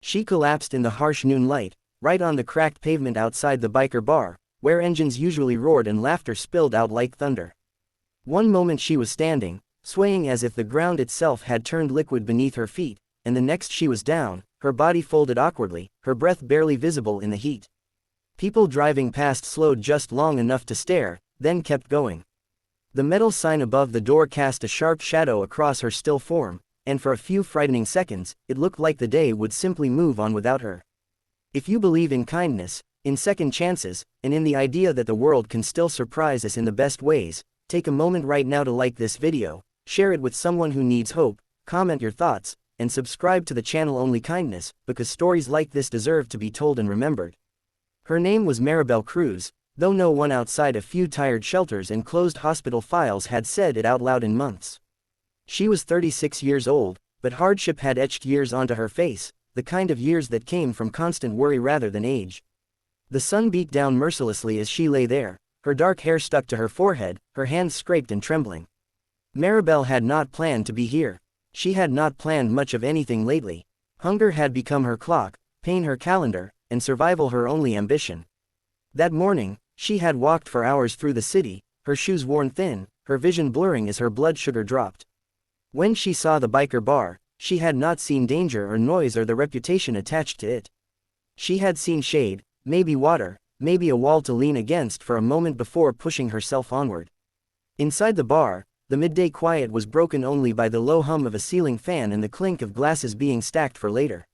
She collapsed in the harsh noon light, right on the cracked pavement outside the biker bar, where engines usually roared and laughter spilled out like thunder. One moment she was standing, swaying as if the ground itself had turned liquid beneath her feet, and the next she was down, her body folded awkwardly, her breath barely visible in the heat. People driving past slowed just long enough to stare, then kept going. The metal sign above the door cast a sharp shadow across her still form, and for a few frightening seconds, it looked like the day would simply move on without her. If you believe in kindness, in second chances, and in the idea that the world can still surprise us in the best ways, take a moment right now to like this video, share it with someone who needs hope, comment your thoughts, and subscribe to the channel Only Kindness, because stories like this deserve to be told and remembered. Her name was Maribel Cruz, though no one outside a few tired shelters and closed hospital files had said it out loud in months. She was 36 years old, but hardship had etched years onto her face, the kind of years that came from constant worry rather than age. The sun beat down mercilessly as she lay there, her dark hair stuck to her forehead, her hands scraped and trembling. Maribel had not planned to be here. She had not planned much of anything lately. Hunger had become her clock, pain her calendar, and survival her only ambition. That morning, she had walked for hours through the city, her shoes worn thin, her vision blurring as her blood sugar dropped. When she saw the biker bar, she had not seen danger or noise or the reputation attached to it. She had seen shade, maybe water, maybe a wall to lean against for a moment before pushing herself onward. Inside the bar, the midday quiet was broken only by the low hum of a ceiling fan and the clink of glasses being stacked for later.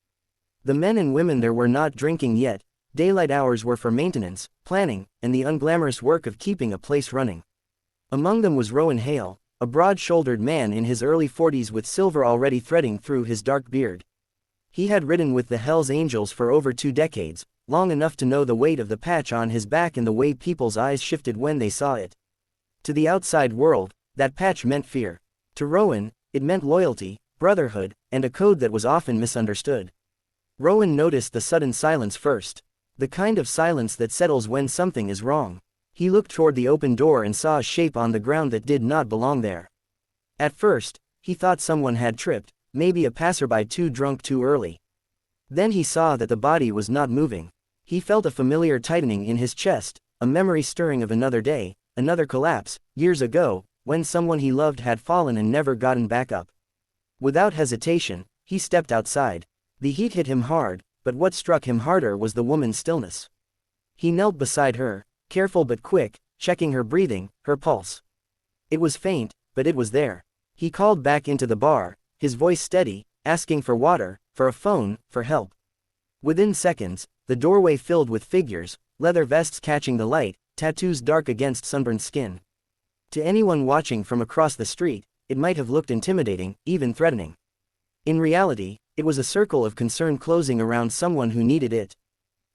The men and women there were not drinking yet. Daylight hours were for maintenance, planning, and the unglamorous work of keeping a place running. Among them was Rowan Hale, a broad-shouldered man in his early 40s with silver already threading through his dark beard. He had ridden with the Hells Angels for over 2 decades, long enough to know the weight of the patch on his back and the way people's eyes shifted when they saw it. To the outside world, that patch meant fear. To Rowan, it meant loyalty, brotherhood, and a code that was often misunderstood. Rowan noticed the sudden silence first. The kind of silence that settles when something is wrong. He looked toward the open door and saw a shape on the ground that did not belong there. At first, he thought someone had tripped, maybe a passerby too drunk too early. Then he saw that the body was not moving. He felt a familiar tightening in his chest, a memory stirring of another day, another collapse, years ago, when someone he loved had fallen and never gotten back up. Without hesitation, he stepped outside. The heat hit him hard, but what struck him harder was the woman's stillness. He knelt beside her, careful but quick, checking her breathing, her pulse. It was faint, but it was there. He called back into the bar, his voice steady, asking for water, for a phone, for help. Within seconds, the doorway filled with figures, leather vests catching the light, tattoos dark against sunburned skin. To anyone watching from across the street, it might have looked intimidating, even threatening. In reality, it was a circle of concern closing around someone who needed it.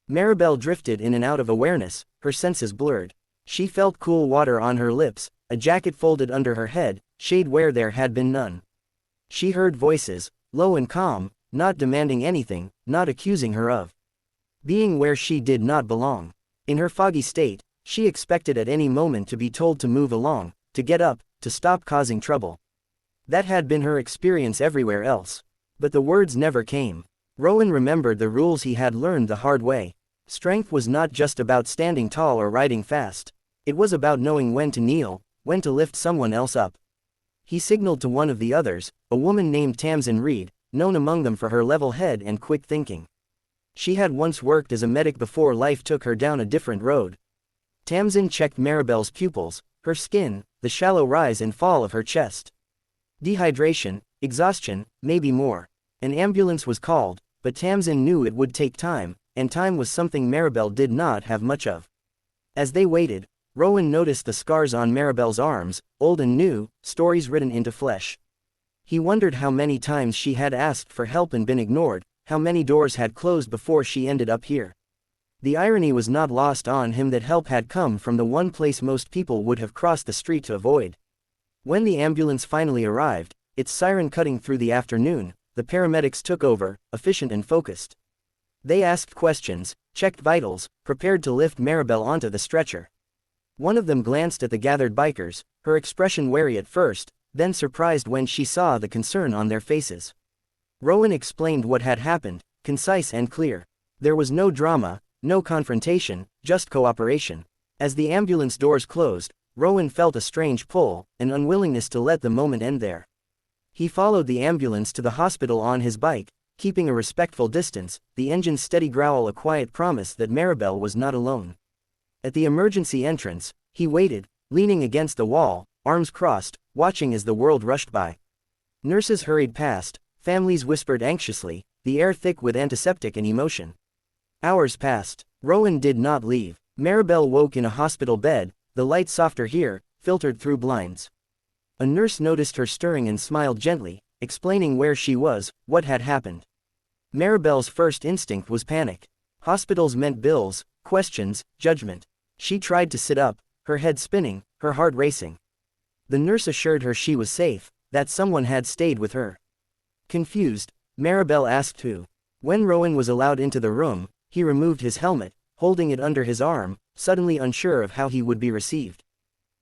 Maribel drifted in and out of awareness, her senses blurred. She felt cool water on her lips, a jacket folded under her head, shade where there had been none. She heard voices, low and calm, not demanding anything, not accusing her of being where she did not belong. In her foggy state, she expected at any moment to be told to move along, to get up, to stop causing trouble. That had been her experience everywhere else. But the words never came. Rowan remembered the rules he had learned the hard way. Strength was not just about standing tall or riding fast. It was about knowing when to kneel, when to lift someone else up. He signaled to one of the others, a woman named Tamsin Reed, known among them for her level head and quick thinking. She had once worked as a medic before life took her down a different road. Tamsin checked Maribel's pupils, her skin, the shallow rise and fall of her chest. Dehydration, exhaustion, maybe more. An ambulance was called, but Tamsin knew it would take time, and time was something Maribel did not have much of. As they waited, Rowan noticed the scars on Maribel's arms, old and new, stories written into flesh. He wondered how many times she had asked for help and been ignored, how many doors had closed before she ended up here. The irony was not lost on him that help had come from the one place most people would have crossed the street to avoid. When the ambulance finally arrived, its siren cutting through the afternoon, the paramedics took over, efficient and focused. They asked questions, checked vitals, prepared to lift Maribel onto the stretcher. One of them glanced at the gathered bikers, her expression wary at first, then surprised when she saw the concern on their faces. Rowan explained what had happened, concise and clear. There was no drama, no confrontation, just cooperation. As the ambulance doors closed, Rowan felt a strange pull, an unwillingness to let the moment end there. He followed the ambulance to the hospital on his bike, keeping a respectful distance, the engine's steady growl a quiet promise that Maribel was not alone. At the emergency entrance, he waited, leaning against the wall, arms crossed, watching as the world rushed by. Nurses hurried past, families whispered anxiously, the air thick with antiseptic and emotion. Hours passed. Rowan did not leave. Maribel woke in a hospital bed, the light softer here, filtered through blinds. A nurse noticed her stirring and smiled gently, explaining where she was, what had happened. Maribel's first instinct was panic. Hospitals meant bills, questions, judgment. She tried to sit up, her head spinning, her heart racing. The nurse assured her she was safe, that someone had stayed with her. Confused, Maribel asked who. When Rowan was allowed into the room, he removed his helmet, holding it under his arm, suddenly unsure of how he would be received.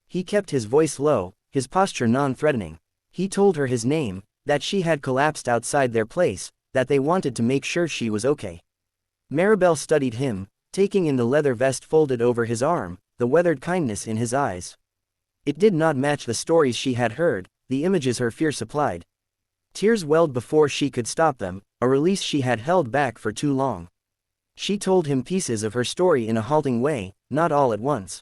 He kept his voice low, his posture non-threatening. He told her his name, that she had collapsed outside their place, that they wanted to make sure she was okay. Maribel studied him, taking in the leather vest folded over his arm, the weathered kindness in his eyes. It did not match the stories she had heard, the images her fear supplied. Tears welled before she could stop them, a release she had held back for too long. She told him pieces of her story in a halting way, not all at once.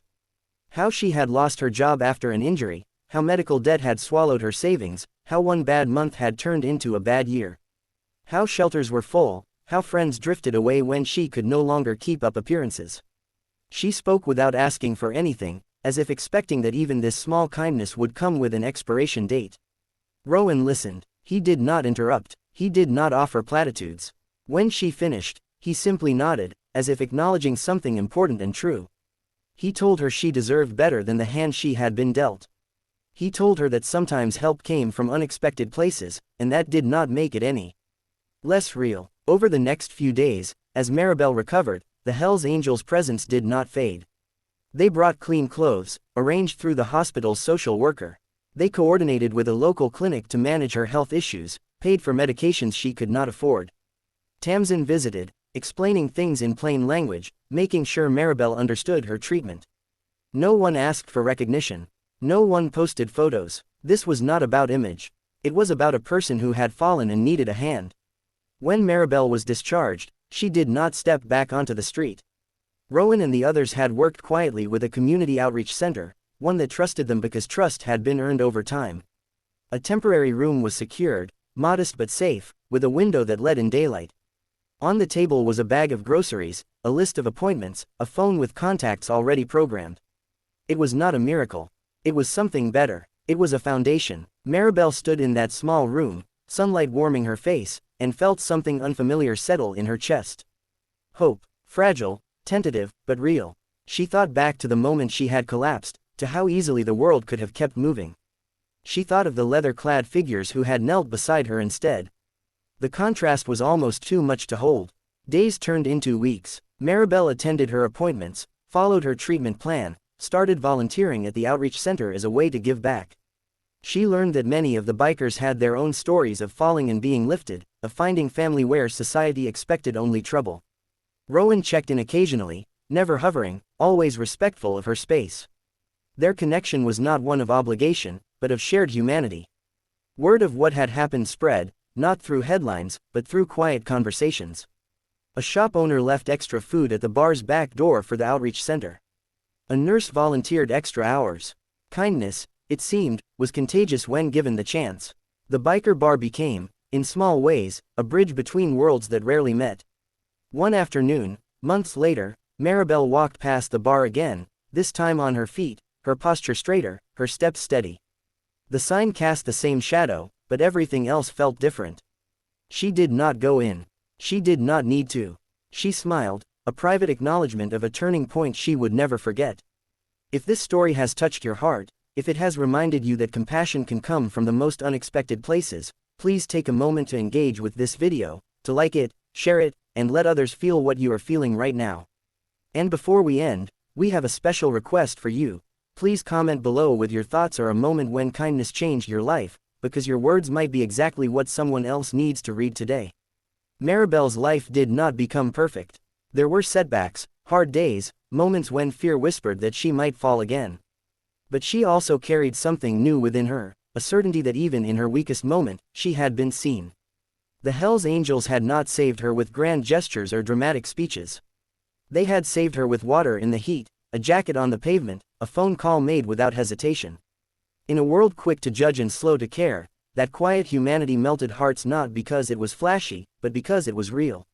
How she had lost her job after an injury, how medical debt had swallowed her savings, how one bad month had turned into a bad year. How shelters were full, how friends drifted away when she could no longer keep up appearances. She spoke without asking for anything, as if expecting that even this small kindness would come with an expiration date. Rowan listened. He did not interrupt, he did not offer platitudes. When she finished, he simply nodded, as if acknowledging something important and true. He told her she deserved better than the hand she had been dealt. He told her that sometimes help came from unexpected places, and that did not make it any less real. Over the next few days, as Maribel recovered, the Hells Angels' presence did not fade. They brought clean clothes, arranged through the hospital's social worker. They coordinated with a local clinic to manage her health issues, paid for medications she could not afford. Tamsin visited, explaining things in plain language, making sure Maribel understood her treatment. No one asked for recognition. No one posted photos. This was not about image. It was about a person who had fallen and needed a hand. When Maribel was discharged, she did not step back onto the street. Rowan and the others had worked quietly with a community outreach center, one that trusted them because trust had been earned over time. A temporary room was secured, modest but safe, with a window that let in daylight. On the table was a bag of groceries, a list of appointments, a phone with contacts already programmed. It was not a miracle. It was something better. It was a foundation. Maribel stood in that small room, sunlight warming her face, and felt something unfamiliar settle in her chest. Hope. Fragile, tentative, but real. She thought back to the moment she had collapsed, to how easily the world could have kept moving. She thought of the leather-clad figures who had knelt beside her instead. The contrast was almost too much to hold. Days turned into weeks. Maribel attended her appointments, followed her treatment plan, started volunteering at the outreach center as a way to give back. She learned that many of the bikers had their own stories of falling and being lifted, of finding family where society expected only trouble. Rowan checked in occasionally, never hovering, always respectful of her space. Their connection was not one of obligation, but of shared humanity. Word of what had happened spread, not through headlines, but through quiet conversations. A shop owner left extra food at the bar's back door for the outreach center. A nurse volunteered extra hours. Kindness, it seemed, was contagious when given the chance. The biker bar became, in small ways, a bridge between worlds that rarely met. One afternoon, months later, Maribel walked past the bar again, this time on her feet, her posture straighter, her steps steady. The sign cast the same shadow, but everything else felt different. She did not go in. She did not need to. She smiled, a private acknowledgement of a turning point she would never forget. If this story has touched your heart, if it has reminded you that compassion can come from the most unexpected places, please take a moment to engage with this video, to like it, share it, and let others feel what you are feeling right now. And before we end, we have a special request for you. Please comment below with your thoughts or a moment when kindness changed your life, because your words might be exactly what someone else needs to read today. Maribel's life did not become perfect. There were setbacks, hard days, moments when fear whispered that she might fall again. But she also carried something new within her, a certainty that even in her weakest moment, she had been seen. The Hell's Angels had not saved her with grand gestures or dramatic speeches. They had saved her with water in the heat, a jacket on the pavement, a phone call made without hesitation. In a world quick to judge and slow to care, that quiet humanity melted hearts not because it was flashy, but because it was real.